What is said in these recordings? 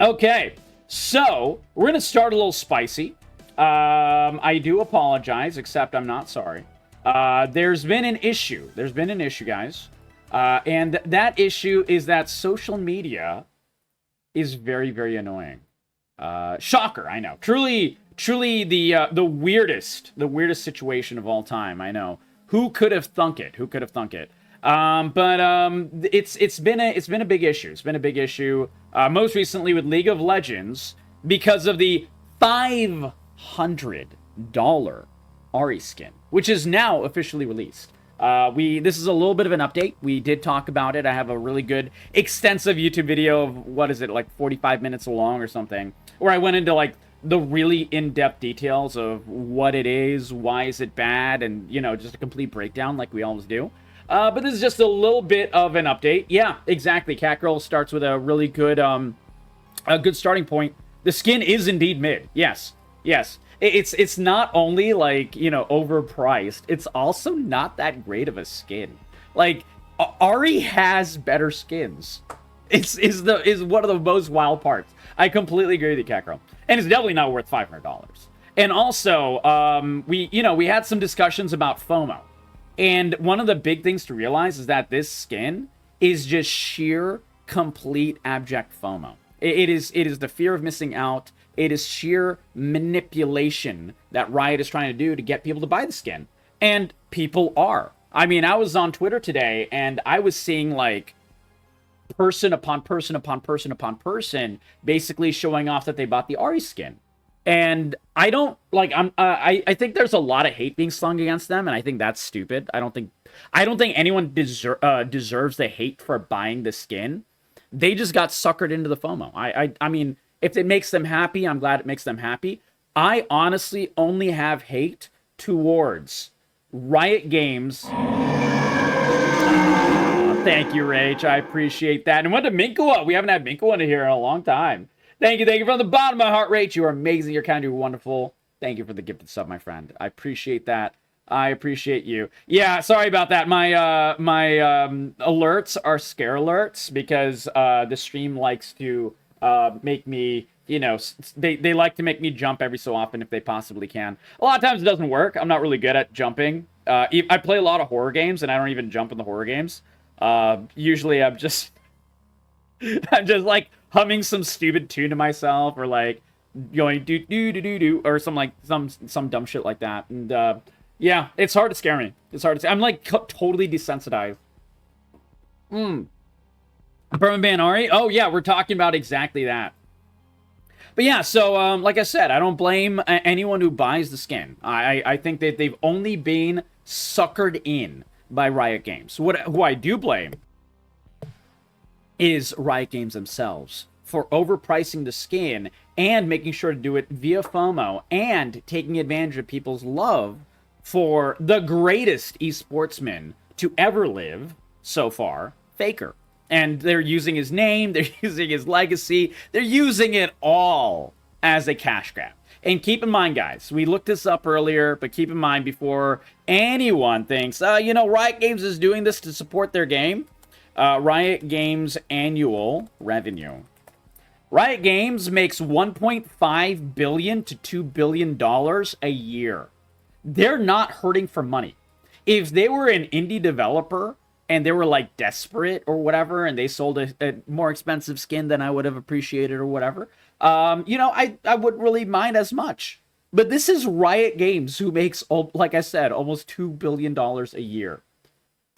Okay, so we're going to start a little spicy. I do apologize, except I'm not sorry. There's been an issue. There's been an issue, guys. And that issue is that social media is very, very annoying. Shocker, I know. Truly the weirdest situation of all time, I know. Who could have thunk it? Who could have thunk it? It's been a big issue. It's been a big issue. Most recently with League of Legends because of the $500 Ahri skin, which is now officially released. This is a little bit of an update. We did talk about it. I have a really good extensive YouTube video of, what is it, like 45 minutes long or something, where I went into like the really in-depth details of what it is, why is it bad, and, you know, just a complete breakdown like we always do. But this is just a little bit of an update. Yeah, exactly. Catgirl starts with a really good, a good starting point. The skin is indeed mid. Yes, yes. It's not only, like, you know, overpriced. It's also not that great of a skin. Like, Ahri has better skins. Is one of the most wild parts. I completely agree with you, Catgirl. And it's definitely not worth $500. And also, we had some discussions about FOMO. And one of the big things to realize is that this skin is just sheer, complete, abject FOMO. It is the fear of missing out. It is sheer manipulation that Riot is trying to do to get people to buy the skin. And people are. I mean, I was on Twitter today, and I was seeing, like, person upon person upon person upon person basically showing off that they bought the Ahri skin. And I don't, like, I think there's a lot of hate being slung against them, and I think that's stupid. I don't think anyone deserves the hate for buying the skin. They just got suckered into the FOMO. I mean, if it makes them happy, I'm glad it makes them happy. I honestly only have hate towards Riot Games. Thank you, Rach. I appreciate that. And what to Minkua? We haven't had Minkua in here in a long time. Thank you from the bottom of my heart, Rach. You are amazing. You're kind. You're wonderful. Thank you for the gifted sub, my friend. I appreciate that. I appreciate you. Yeah, sorry about that. My alerts are scare alerts because the stream likes to make me, you know, they like to make me jump every so often if they possibly can. A lot of times it doesn't work. I'm not really good at jumping. I play a lot of horror games and I don't even jump in the horror games. Usually I'm just like humming some stupid tune to myself or like going do do do do do or some dumb shit like that. And yeah, it's hard to scare me. It's hard to. I'm like totally desensitized. Ban Ahri? Oh yeah, we're talking about exactly that. But yeah, so like I said, I don't blame anyone who buys the skin. I think that they've only been suckered in by Riot Games. Who I do blame is Riot Games themselves for overpricing the skin and making sure to do it via FOMO and taking advantage of people's love for the greatest esportsman to ever live so far, Faker. And they're using his name, they're using his legacy, they're using it all as a cash grab. And keep in mind, guys, we looked this up earlier, but keep in mind before anyone thinks, you know, Riot Games is doing this to support their game. Riot Games annual revenue. Riot Games makes $1.5 billion to $2 billion a year. They're not hurting for money. If they were an indie developer and they were like desperate or whatever, and they sold a more expensive skin than I would have appreciated or whatever, you know, I wouldn't really mind as much. But this is Riot Games, who makes, like I said, almost $2 billion a year.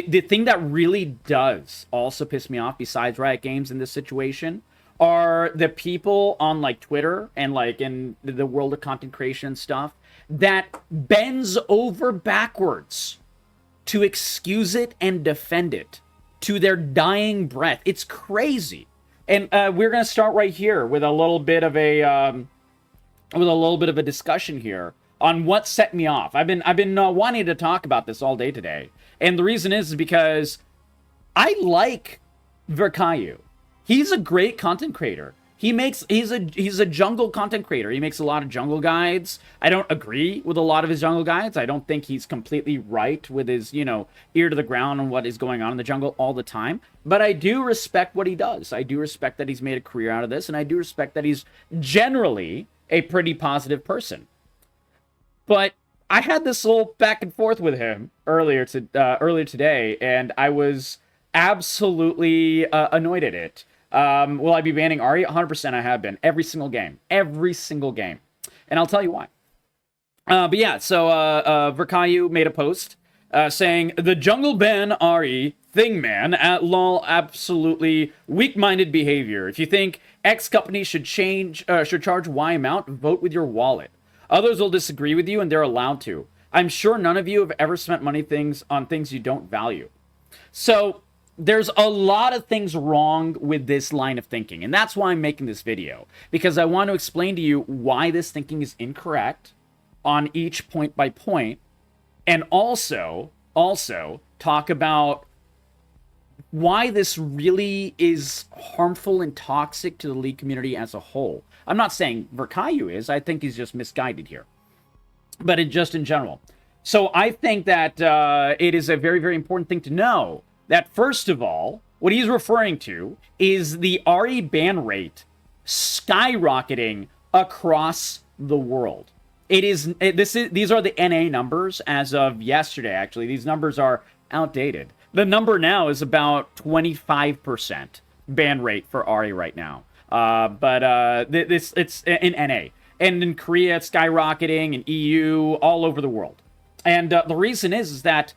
The thing that really does also piss me off, besides Riot Games in this situation, are the people on like Twitter and like in the world of content creation and stuff that bends over backwards to excuse it and defend it to their dying breath. It's crazy. And we're gonna start right here with a little bit of a discussion here on what set me off. I've been wanting to talk about this all day today, and the reason is because I like Verkayu. He's a great content creator. He's a jungle content creator. He makes a lot of jungle guides. I don't agree with a lot of his jungle guides. I don't think he's completely right with his, ear to the ground on what is going on in the jungle all the time. But I do respect what he does. I do respect that he's made a career out of this, and I do respect that he's generally a pretty positive person. But I had this little back and forth with him earlier today, and I was absolutely annoyed at it. Will I be banning Ahri? 100% I have been. Every single game. Every single game. And I'll tell you why. But yeah, so Verkayu made a post saying, the jungle ban Ahri thing, man, at lol, absolutely weak-minded behavior. If you think X company should charge Y amount, vote with your wallet. Others will disagree with you, and they're allowed to. I'm sure none of you have ever spent money on things you don't value. So there's a lot of things wrong with this line of thinking, and that's why I'm making this video, because I want to explain to you why this thinking is incorrect on each point by point, and also talk about why this really is harmful and toxic to the League community as a whole. I'm not saying Verkayu is. I think he's just misguided here, but just in general. So I think that it is a very, very important thing to know that, first of all, what he's referring to is the Ahri ban rate skyrocketing across the world. These are the NA numbers as of yesterday, actually. These numbers are outdated. The number now is about 25% ban rate for Ahri right now. But it's in NA. And in Korea, it's skyrocketing, in EU, all over the world. And the reason is that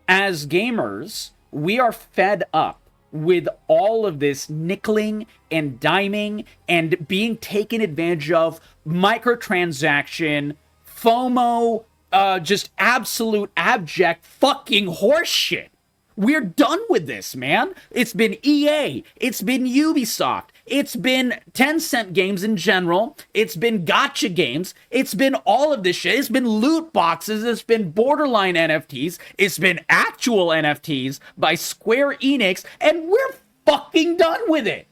as gamers, we are fed up with all of this nickeling and diming and being taken advantage of, microtransaction, FOMO, just absolute abject fucking horseshit. We're done with this, man. It's been EA. It's been Ubisoft. It's been Tencent games in general. It's been gacha games. It's been all of this shit. It's been loot boxes. It's been borderline NFTs. It's been actual NFTs by Square Enix. And we're fucking done with it.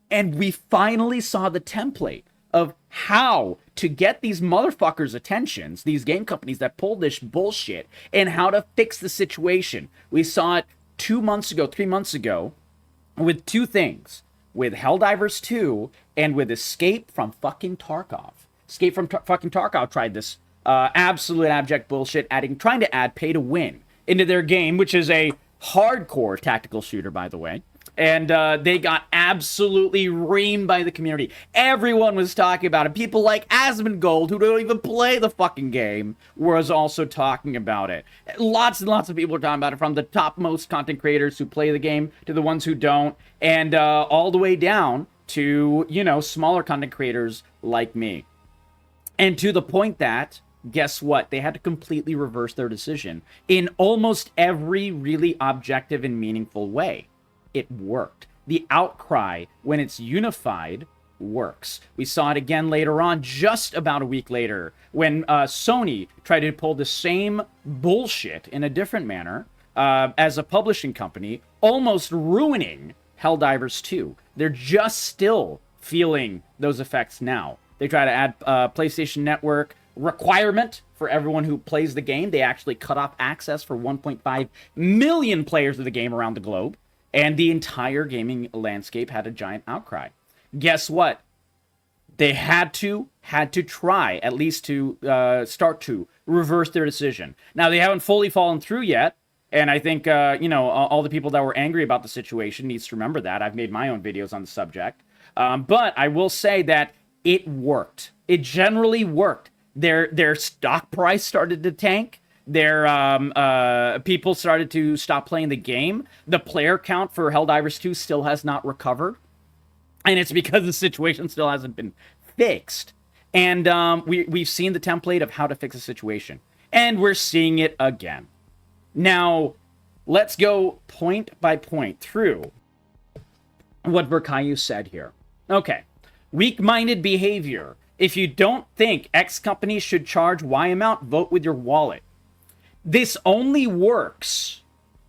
And we finally saw the template of how to get these motherfuckers' attentions, these game companies that pull this bullshit, and how to fix the situation. We saw it 3 months ago, with two things. With Helldivers 2 and with Escape from fucking Tarkov. Escape from fucking Tarkov tried this absolute abject bullshit, trying to add pay to win into their game, which is a hardcore tactical shooter, by the way. And they got absolutely reamed by the community. Everyone was talking about it. People like Asmongold, who don't even play the fucking game, was also talking about it. Lots and lots of people are talking about it, from the topmost content creators who play the game to the ones who don't, and all the way down to, smaller content creators like me. And to the point that, guess what? They had to completely reverse their decision in almost every really objective and meaningful way. It worked. The outcry, when it's unified, works. We saw it again later on, just about a week later, when Sony tried to pull the same bullshit in a different manner as a publishing company, almost ruining Helldivers 2. They're just still feeling those effects now. They try to add PlayStation Network requirement for everyone who plays the game. They actually cut off access for 1.5 million players of the game around the globe. And the entire gaming landscape had a giant outcry. Guess what? They had to try, at least to start to reverse their decision. Now, they haven't fully fallen through yet. And I think, all the people that were angry about the situation needs to remember that. I've made my own videos on the subject. But I will say that it worked. It generally worked. Their stock price started to tank. Their people started to stop playing the game. The player count for Helldivers 2 still has not recovered. And it's because the situation still hasn't been fixed. And we've seen the template of how to fix a situation. And we're seeing it again. Now, let's go point by point through what Verkayu said here. Okay. Weak-minded behavior. If you don't think X company should charge Y amount, vote with your wallet. This only works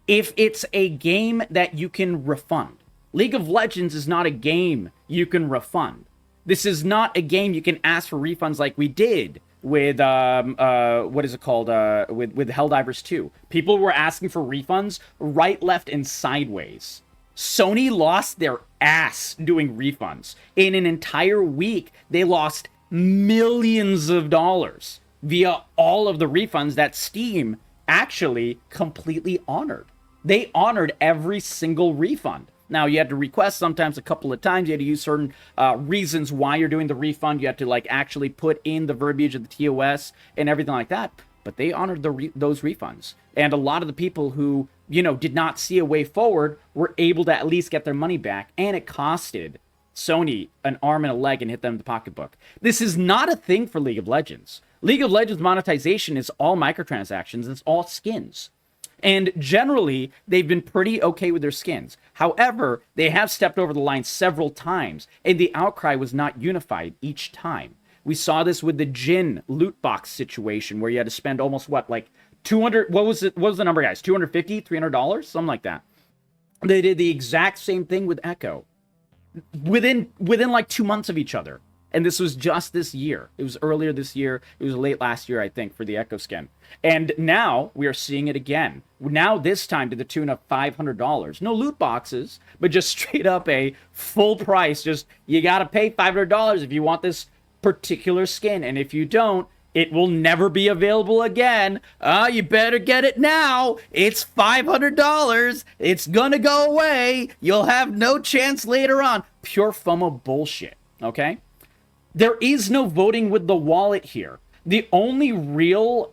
if it's a game that you can refund. League of Legends is not a game you can refund. This is not a game you can ask for refunds like we did with what is it called, with Helldivers 2. People were asking for refunds right, left, and sideways. Sony lost their ass doing refunds. In an entire week, they lost millions of dollars via all of the refunds that Steam actually completely honored. They honored every single refund. Now, you had to request sometimes a couple of times. You had to use certain reasons why you're doing the refund. You had to like actually put in the verbiage of the TOS and everything like that. But they honored those refunds. And a lot of the people who, you know, did not see a way forward were able to at least get their money back. And it costed Sony an arm and a leg and hit them in the pocketbook. This is not a thing for League of Legends. League of Legends monetization is all microtransactions. It's all skins. And generally, they've been pretty okay with their skins. However, they have stepped over the line several times, and the outcry was not unified each time. We saw this with the Jhin loot box situation, where you had to spend almost, what, like 200, what was the number, guys? $250, $300? Something like that. They did the exact same thing with Ekko. Within like 2 months of each other. And this was just this year. It was earlier this year. It was late last year, I think, for the Ekko skin. And now we are seeing it again. Now this time to the tune of $500. No loot boxes, but just straight up a full price. Just, you got to pay $500 if you want this particular skin. And if you don't, it will never be available again. You better get it now. It's $500. It's going to go away. You'll have no chance later on. Pure FOMO bullshit, okay? There is no voting with the wallet here. The only real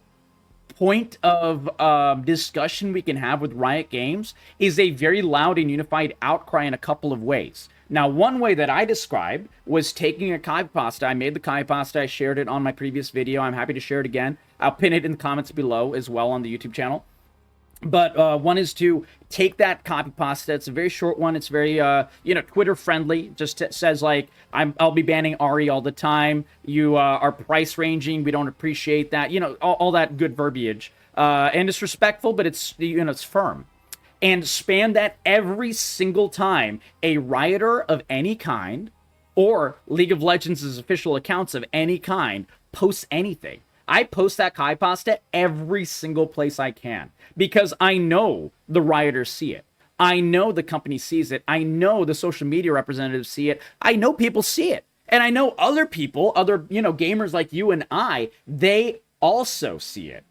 point of discussion we can have with Riot Games is a very loud and unified outcry in a couple of ways. Now, one way that I described was taking a copypasta. I made the copypasta. I shared it on my previous video. I'm happy to share it again. I'll pin it in the comments below as well on the YouTube channel. But one is to take that copypasta. It's a very short one. It's very, Twitter friendly. Just says like, I'll be banning Ahri all the time. You are price ranging. We don't appreciate that. You know, all that good verbiage. And it's respectful, but it's, it's firm. And spam that every single time a rioter of any kind or League of Legends' official accounts of any kind posts anything. I post that copypasta every single place I can because I know the rioters see it. I know the company sees it. I know the social media representatives see it. I know people see it. And I know other people, other, gamers like you and I, they also see it.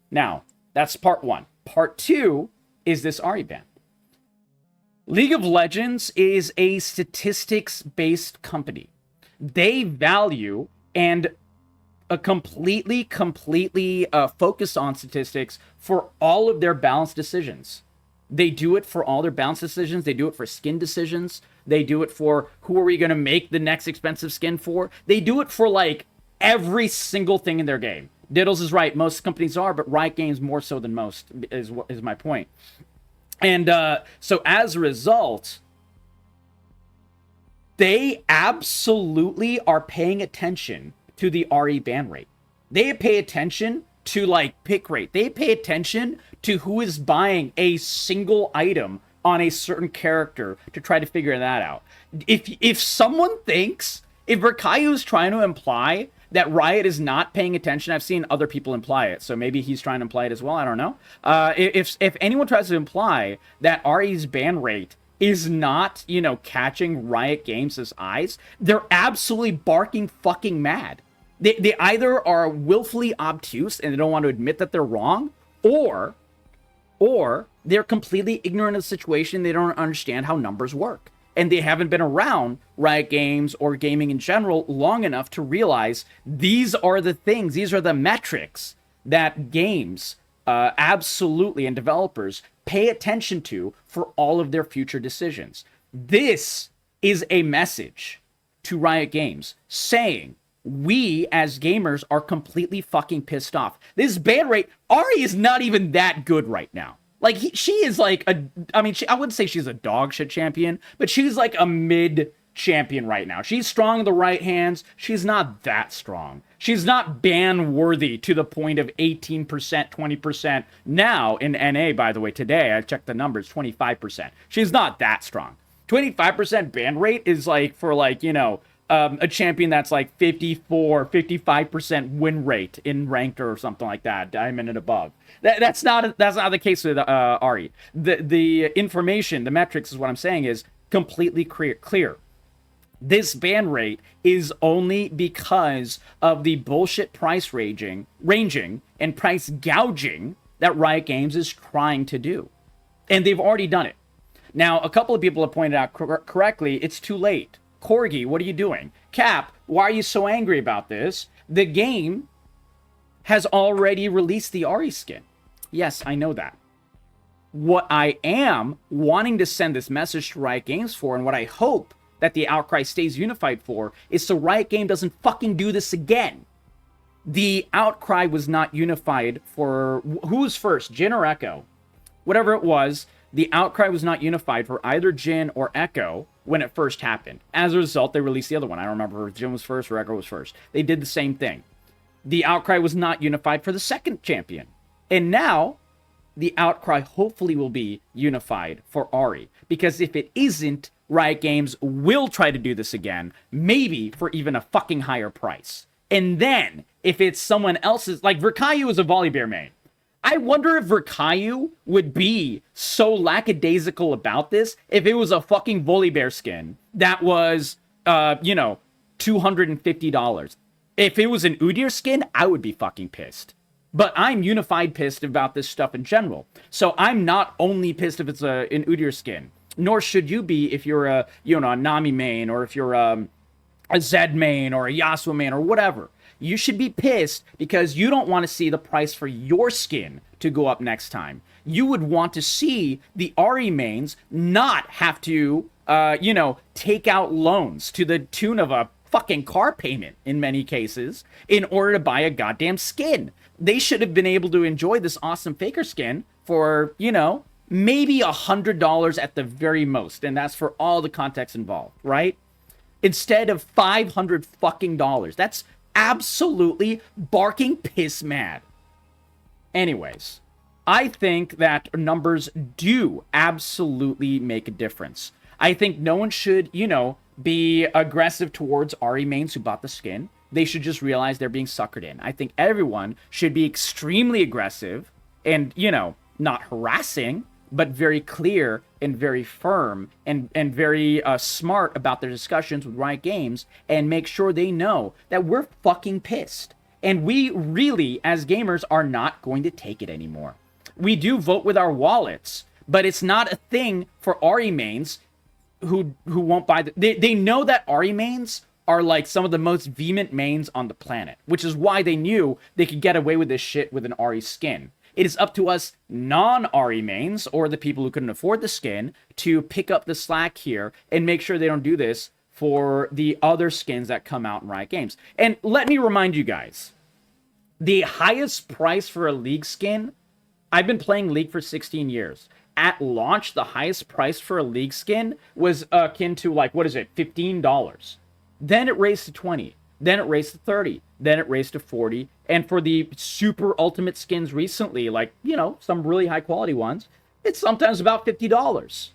Now, that's part one. Part two is this Ahri ban. League of Legends is a statistics-based company. They value and completely focus on statistics for all of their balanced decisions. They do it for all their balanced decisions. They do it for skin decisions. They do it for who are we going to make the next expensive skin for. They do it for like every single thing in their game. Diddles is right. Most companies are, but Riot Games more so than most is my point. And so as a result, they absolutely are paying attention to the Ahri ban rate. They pay attention to like pick rate. They pay attention to who is buying a single item on a certain character to try to figure that out. If someone thinks, if Rakayu is trying to imply that Riot is not paying attention, I've seen other people imply it, so maybe he's trying to imply it as well, I don't know. If anyone tries to imply that Ahri's ban rate is not, catching Riot Games' eyes, they're absolutely barking fucking mad. They either are willfully obtuse and they don't want to admit that they're wrong, or they're completely ignorant of the situation. They don't understand how numbers work. And they haven't been around Riot Games or gaming in general long enough to realize these are the things, these are the metrics that games absolutely and developers pay attention to for all of their future decisions. This is a message to Riot Games saying, we as gamers are completely fucking pissed off. This ban rate, Ahri is not even that good right now. Like, she is like I wouldn't say she's a dog shit champion, but she's like a mid champion right now. She's strong in the right hands. She's not that strong. She's not ban worthy to the point of 18%, 20%. Now in NA, by the way, today I checked the numbers, 25%. She's not that strong. 25% ban rate is like for like, a champion that's like 55% win rate in ranked or something like that, diamond and above. That's not the case with Ahri. The information, the metrics is what I'm saying is completely clear. This ban rate is only because of the bullshit price ranging and price gouging that Riot Games is trying to do. And they've already done it. Now, a couple of people have pointed out correctly, it's too late. Corgi, what are you doing? Cap, why are you so angry about this? The game has already released the Ahri skin. Yes, I know that. What I am wanting to send this message to Riot Games for, and what I hope that the outcry stays unified for, is so Riot Game doesn't fucking do this again. The outcry was not unified for... Who was first, Jhin or Ekko? Whatever it was, the outcry was not unified for either Jhin or Ekko when it first happened. As a result, they released the other one. I don't remember if Jhin was first or Ekko was first. They did the same thing. The outcry was not unified for the second champion. And now, the outcry hopefully will be unified for Ahri. Because if it isn't, Riot Games will try to do this again, maybe for even a fucking higher price. And then, if it's someone else's, like Verkayu is a Volibear main. I wonder if Verkayu would be so lackadaisical about this if it was a fucking Volibear skin that was, $250. If it was an Udyr skin, I would be fucking pissed. But I'm unified pissed about this stuff in general. So I'm not only pissed if it's an Udyr skin, nor should you be if you're a Nami main, or if you're a Zed main, or a Yasuo main, or whatever. You should be pissed because you don't want to see the price for your skin to go up next time. You would want to see the Ahri mains not have to, take out loans to the tune of a fucking car payment in many cases in order to buy a goddamn skin. They should have been able to enjoy this awesome Faker skin for, maybe $100 at the very most. And that's for all the context involved, right? Instead of $500 fucking dollars. That's absolutely barking piss mad. Anyways, I think that numbers do absolutely make a difference. I think no one should, be aggressive towards Ahri mains who bought the skin. They should just realize they're being suckered in. I think everyone should be extremely aggressive and, not harassing, but very clear and very firm and very smart about their discussions with Riot Games, and make sure they know that we're fucking pissed. And we really, as gamers, are not going to take it anymore. We do vote with our wallets, but it's not a thing for Ahri mains who won't buy they know that Ahri mains are like some of the most vehement mains on the planet, which is why they knew they could get away with this shit with an Ahri skin. It is up to us non-Ahri mains, or the people who couldn't afford the skin, to pick up the slack here and make sure they don't do this for the other skins that come out in Riot Games. And let me remind you guys, the highest price for a League skin, I've been playing League for 16 years. At launch, the highest price for a League skin was akin to, $15. Then it raised to 20. Then it raised to 30. Then it raised to 40. And for the super ultimate skins recently, some really high quality ones, it's sometimes about $50.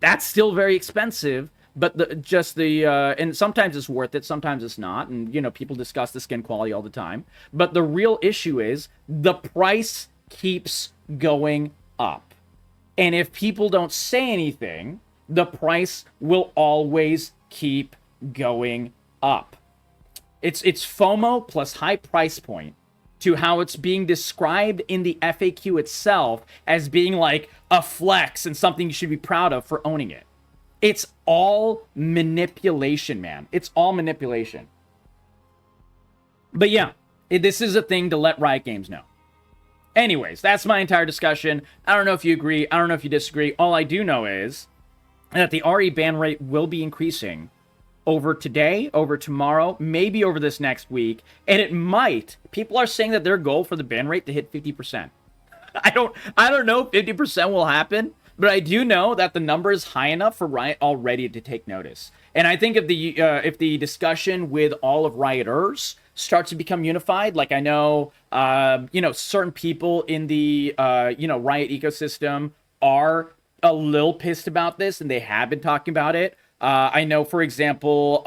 That's still very expensive, but and sometimes it's worth it, sometimes it's not. And, people discuss the skin quality all the time. But the real issue is the price keeps going up. And if people don't say anything, the price will always keep going up. It's FOMO plus high price point to how it's being described in the FAQ itself as being like a flex and something you should be proud of for owning it. It's all manipulation, man. It's all manipulation. But yeah, this is a thing to let Riot Games know. Anyways, that's my entire discussion. I don't know if you agree. I don't know if you disagree. All I do know is that the Ahri ban rate will be increasing over today, over tomorrow, maybe over this next week. And it might. People are saying that their goal for the ban rate to hit 50%. I don't know if 50% will happen, but I do know that the number is high enough for Riot already to take notice. And I think if the discussion with all of Rioters starts to become unified, like I know, certain people in the, Riot ecosystem are a little pissed about this, and they have been talking about it. I know, for example,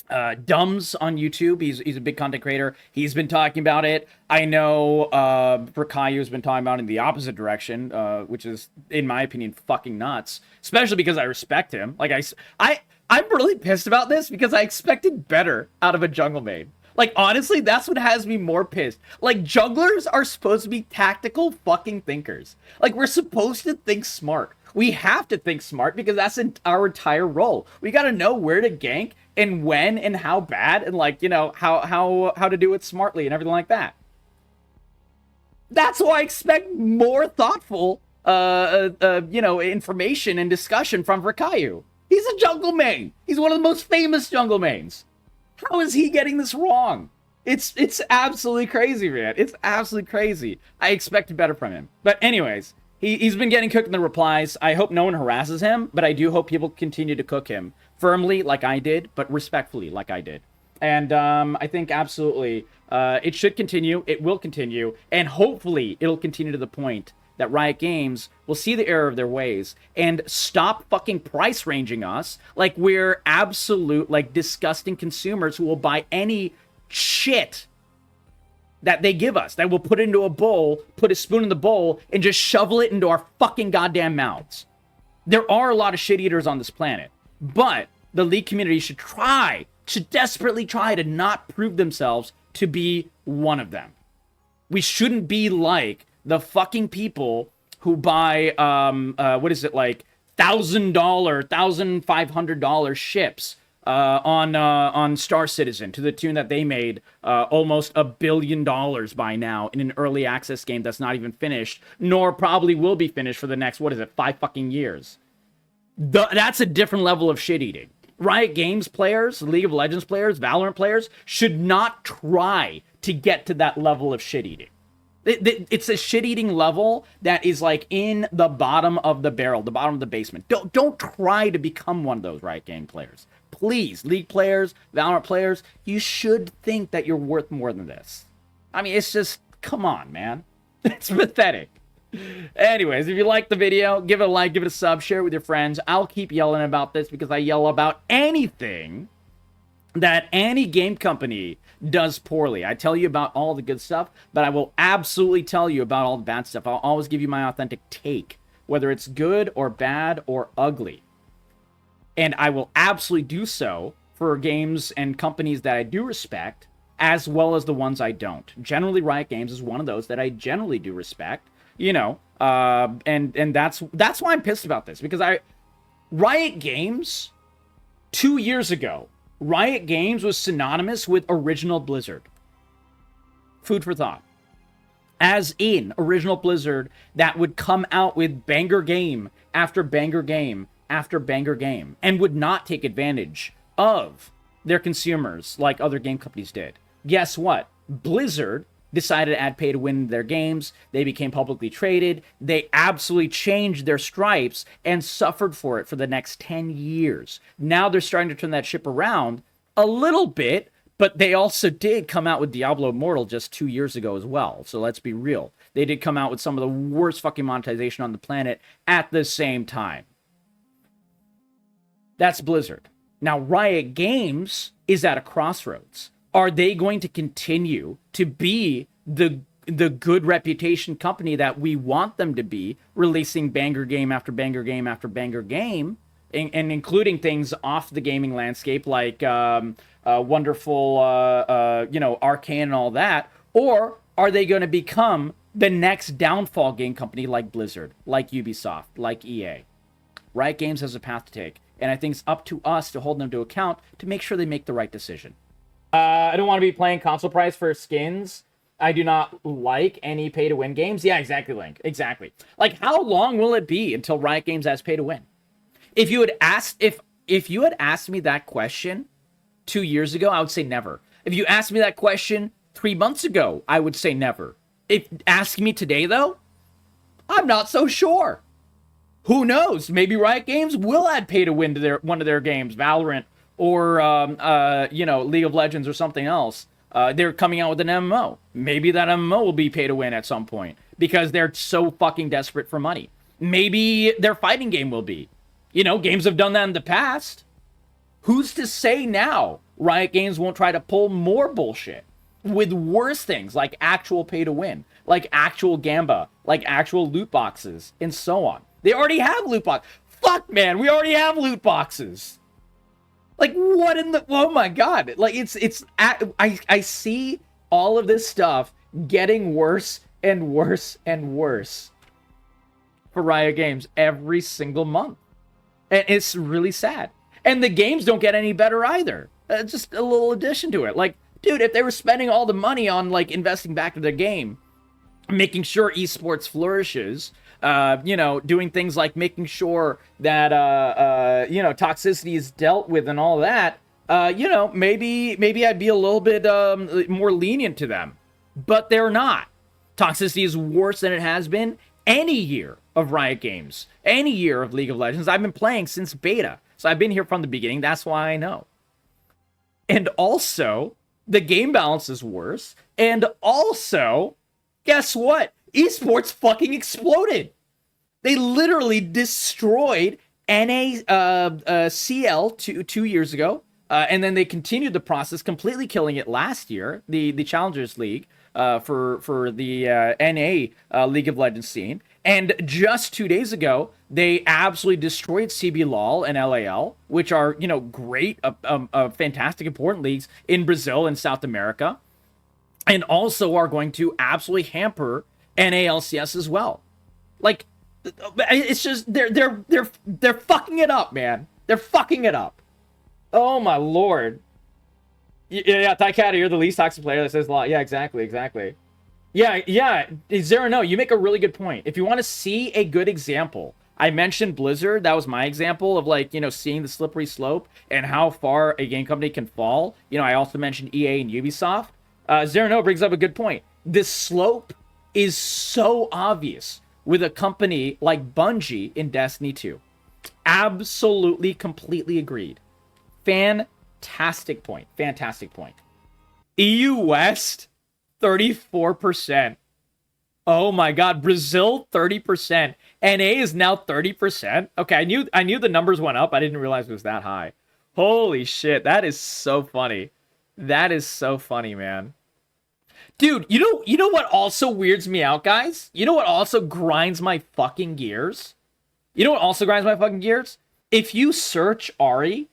Dumbs on YouTube. He's a big content creator. He's been talking about it. I know Rakayu has been talking about it in the opposite direction, which is, in my opinion, fucking nuts. Especially because I respect him. Like I'm really pissed about this because I expected better out of a jungle main. Like, honestly, that's what has me more pissed. Like, junglers are supposed to be tactical fucking thinkers. Like, we're supposed to think smart. We have to think smart because that's our entire role. We got to know where to gank and when and how bad and, like, you know, how to do it smartly and everything like that. That's why I expect more thoughtful, you know, information and discussion from Rakayu. He's a jungle main. He's one of the most famous jungle mains. How is he getting this wrong? It's absolutely crazy, man. It's absolutely crazy. I expected better from him. But anyways, he's been getting cooked in the replies. I hope no one harasses him, but I do hope people continue to cook him firmly like I did, but respectfully like I did. And I think absolutely it should continue. It will continue. And hopefully it'll continue to the point that Riot Games will see the error of their ways and stop fucking price ranging us like we're absolute, like, disgusting consumers who will buy any shit that they give us, that we'll put into a bowl, put a spoon in the bowl, and just shovel it into our fucking goddamn mouths. There are a lot of shit eaters on this planet, but the League community should desperately try to not prove themselves to be one of them. We shouldn't be like the fucking people who buy, what is it, like, $1,000, $1,500 ships on Star Citizen to the tune that they made almost $1 billion by now in an early access game that's not even finished, nor probably will be finished for the next, 5 fucking years. That's a different level of shit eating. Riot Games players, League of Legends players, Valorant players should not try to get to that level of shit eating. It's a shit-eating level that is, like, in the bottom of the barrel, the bottom of the basement. Don't try to become one of those Riot Game players. Please, League players, Valorant players, you should think that you're worth more than this. I mean, it's just, come on, man. It's pathetic. Anyways, if you liked the video, give it a like, give it a sub, share it with your friends. I'll keep yelling about this because I yell about anything that any game company does poorly. I tell you about all the good stuff, but I will absolutely tell you about all the bad stuff. I'll always give you my authentic take, whether it's good or bad or ugly. And I will absolutely do so for games and companies that I do respect, as well as the ones I don't. Generally, Riot Games is one of those that I generally do respect, you know, and that's why I'm pissed about this, because Riot Games, 2 years ago, Riot Games was synonymous with original Blizzard. Food for thought. As in original Blizzard that would come out with banger game after banger game after banger game and would not take advantage of their consumers like other game companies did. Guess what? Blizzard decided to add pay to win their games. They became publicly traded. They absolutely changed their stripes and suffered for it for the next 10 years. Now they're starting to turn that ship around a little bit, but they also did come out with Diablo Immortal just 2 years ago as well. So let's be real. They did come out with some of the worst fucking monetization on the planet at the same time. That's Blizzard. Now, Riot Games is at a crossroads. Are they going to continue to be the good reputation company that we want them to be, releasing banger game after banger game after banger game, and including things off the gaming landscape like wonderful, you know, Arcane and all that? Or are they going to become the next downfall game company like Blizzard, like Ubisoft, like EA? Riot Games has a path to take, and I think it's up to us to hold them to account to make sure they make the right decision. I don't want to be playing console price for skins. I do not like any pay-to-win games. Yeah, exactly, Link. Exactly. Like, how long will it be until Riot Games has pay-to-win? If you had asked, if you had asked me that question 2 years ago, I would say never. If you asked me that question 3 months ago, I would say never. If ask me today, though, I'm not so sure. Who knows? Maybe Riot Games will add pay-to-win to one of their games, Valorant, or, you know, League of Legends or something else. They're coming out with an MMO. Maybe that MMO will be pay to win at some point because they're so fucking desperate for money. maybe their fighting game will be. You know, games have done that in the past. Who's to say now Riot Games won't try to pull more bullshit with worse things like actual pay to win, like actual gamba, like actual loot boxes, and so on. They already have loot boxes. Fuck, man, we already have loot boxes. Like, what in the... Oh, my God. Like, I see all of this stuff getting worse and worse and worse for Riot Games every single month. And it's really sad. And the games don't get any better either. Just a little addition to it. Like, dude, if they were spending all the money on, like, investing back into the game, making sure esports flourishes, you know, doing things like making sure that, you know, toxicity is dealt with and all that, you know, maybe I'd be a little bit more lenient to them. But they're not. Toxicity is worse than it has been any year of Riot Games, any year of League of Legends. I've been playing since beta, so I've been here from the beginning. That's why I know. And also, the game balance is worse. And also, guess what? Esports fucking exploded. They literally destroyed CL 2 years ago. And then they continued the process, completely killing it last year, the Challengers League, for the NA League of Legends scene. And just 2 days ago, they absolutely destroyed CB LOL and LAL, which are, you know, great, fantastic, important leagues in Brazil and South America. And also are going to absolutely hamper NALCS as well. Like, it's just they're fucking it up, man. They're fucking it up. Oh my lord. Yeah, Tycat, you're the least toxic player that says a lot. Yeah, exactly. Yeah, Zero, no, you make a really good point. If you want to see a good example, I mentioned Blizzard. That was my example of, like, you know, seeing the slippery slope and how far a game company can fall. You know, I also mentioned EA and Ubisoft. Zero No brings up a good point. This slope is so obvious with a company like Bungie in Destiny 2. Absolutely, completely agreed. Fantastic point. EU West, 34%. Oh my god, Brazil, 30%. NA is now 30%. Okay, I knew the numbers went up. I didn't realize it was that high. Holy shit, that is so funny. That is so funny, man. Dude, you know what also weirds me out, guys? You know what also grinds my fucking gears? If you search Ahri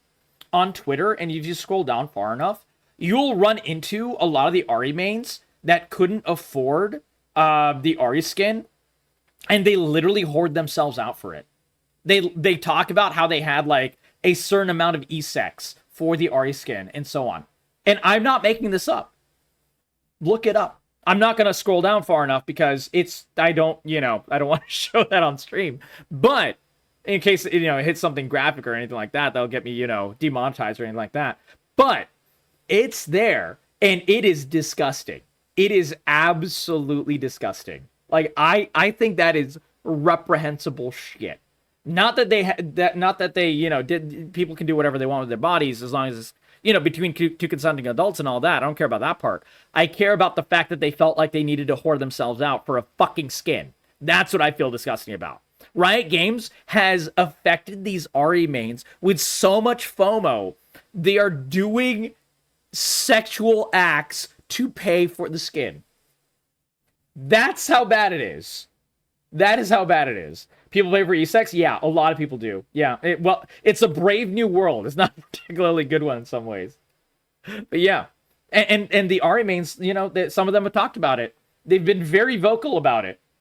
on Twitter and if you scroll down far enough, you'll run into a lot of the Ahri mains that couldn't afford the Ahri skin, and they literally hoard themselves out for it. They talk about how they had, like, a certain amount of ESEX for the Ahri skin and so on. And I'm not making this up. Look it up. I'm not going to scroll down far enough because I don't want to show that on stream. But in case, you know, it hits something graphic or anything like that, that'll get me, you know, demonetized or anything like that. But it's there, and it is disgusting. It is absolutely disgusting. Like, I think that is reprehensible shit. Not that they, you know, people can do whatever they want with their bodies as long as it's, you know, between two consenting adults and all that. I don't care about that part. I care about the fact that they felt like they needed to whore themselves out for a fucking skin. That's what I feel disgusting about. Riot Games has affected these Ahri mains with so much FOMO. They are doing sexual acts to pay for the skin. That's how bad it is. That is how bad it is. People pay for e-sex? Yeah, a lot of people do. Yeah, it's a brave new world. It's not a particularly good one in some ways. But yeah, and the Ahri mains, you know, some of them have talked about it. They've been very vocal about it.